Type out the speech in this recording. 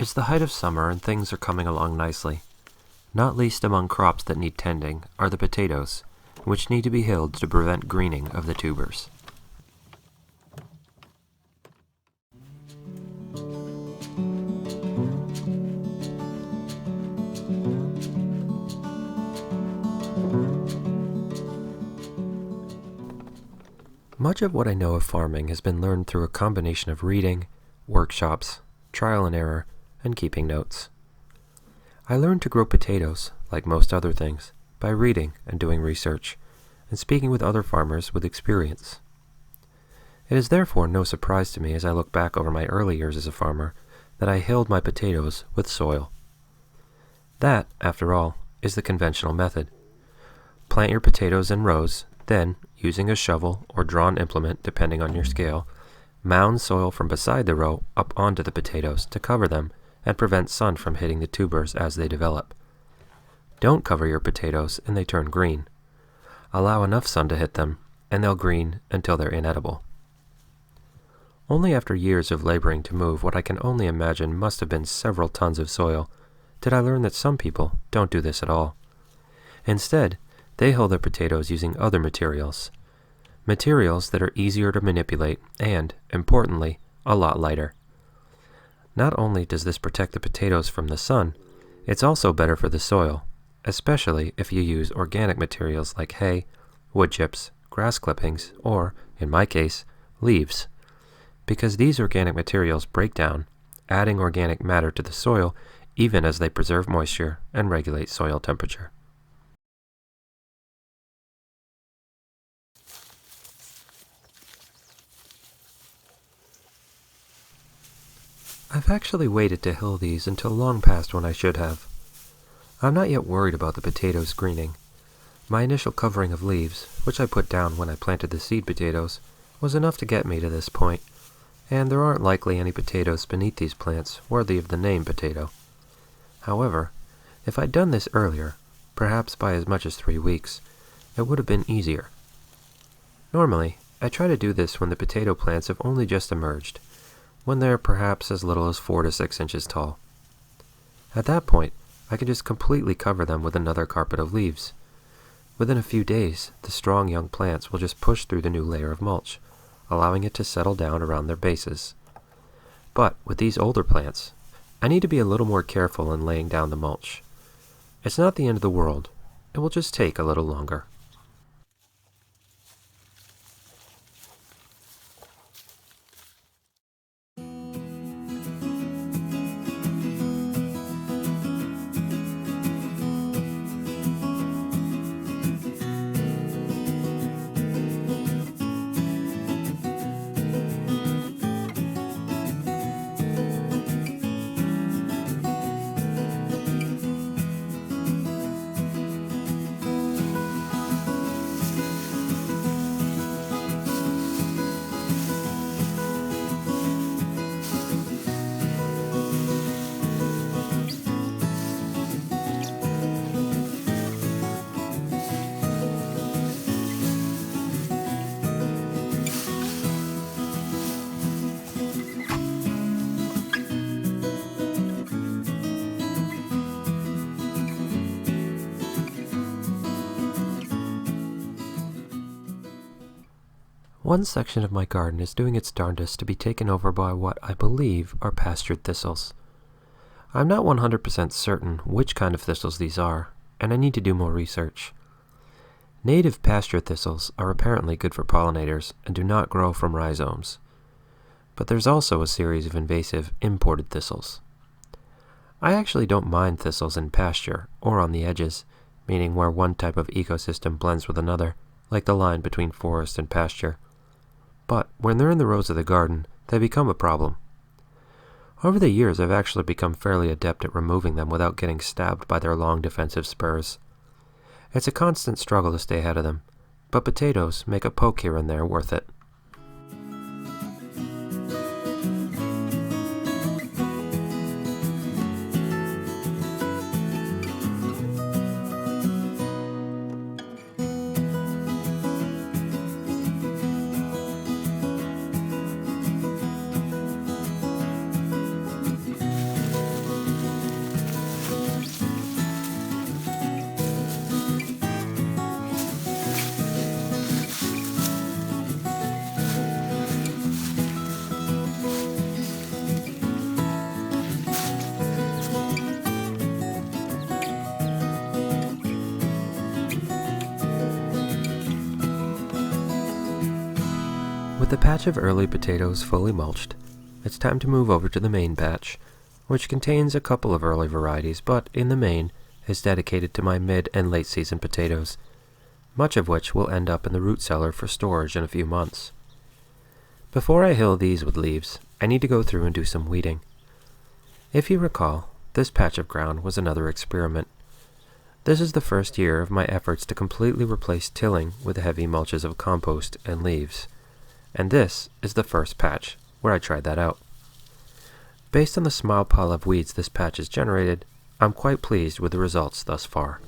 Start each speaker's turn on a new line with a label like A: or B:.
A: It's the height of summer and things are coming along nicely. Not least among crops that need tending are the potatoes, which need to be hilled to prevent greening of the tubers. Much of what I know of farming has been learned through a combination of reading, workshops, trial and error, and keeping notes. I learned to grow potatoes, like most other things, by reading and doing research, and speaking with other farmers with experience. It is therefore no surprise to me as I look back over my early years as a farmer that I hilled my potatoes with soil. That, after all, is the conventional method. Plant your potatoes in rows, then, using a shovel or drawn implement depending on your scale, mound soil from beside the row up onto the potatoes to cover them and prevent sun from hitting the tubers as they develop. Don't cover your potatoes and they turn green. Allow enough sun to hit them, and they'll green until they're inedible. Only after years of laboring to move what I can only imagine must have been several tons of soil did I learn that some people don't do this at all. Instead, they hill their potatoes using other materials that are easier to manipulate and, importantly, a lot lighter. Not only does this protect the potatoes from the sun, it's also better for the soil, especially if you use organic materials like hay, wood chips, grass clippings, or, in my case, leaves, because these organic materials break down, adding organic matter to the soil even as they preserve moisture and regulate soil temperature. I've actually waited to hill these until long past when I should have. I'm not yet worried about the potatoes greening. My initial covering of leaves, which I put down when I planted the seed potatoes, was enough to get me to this point, and there aren't likely any potatoes beneath these plants worthy of the name potato. However, if I'd done this earlier, perhaps by as much as 3 weeks, it would have been easier. Normally, I try to do this when the potato plants have only just emerged, when they're perhaps as little as 4 to 6 inches tall. At that point, I can just completely cover them with another carpet of leaves. Within a few days, the strong young plants will just push through the new layer of mulch, allowing it to settle down around their bases. But with these older plants, I need to be a little more careful in laying down the mulch. It's not the end of the world. It will just take a little longer. One section of my garden is doing its darndest to be taken over by what I believe are pastured thistles. I'm not 100% certain which kind of thistles these are, and I need to do more research. Native pasture thistles are apparently good for pollinators and do not grow from rhizomes. But there's also a series of invasive imported thistles. I actually don't mind thistles in pasture or on the edges, meaning where one type of ecosystem blends with another, like the line between forest and pasture. But when they're in the rows of the garden, they become a problem. Over the years, I've actually become fairly adept at removing them without getting stabbed by their long defensive spurs. It's a constant struggle to stay ahead of them, but potatoes make a poke here and there worth it. the patch of early potatoes fully mulched, it's time to move over to the main patch, which contains a couple of early varieties, but in the main is dedicated to my mid and late season potatoes, much of which will end up in the root cellar for storage in a few months. Before I hill these with leaves, I need to go through and do some weeding. If you recall, this patch of ground was another experiment. This is the first year of my efforts to completely replace tilling with heavy mulches of compost and leaves, and this is the first patch where I tried that out. Based on the small pile of weeds this patch has generated, I'm quite pleased with the results thus far.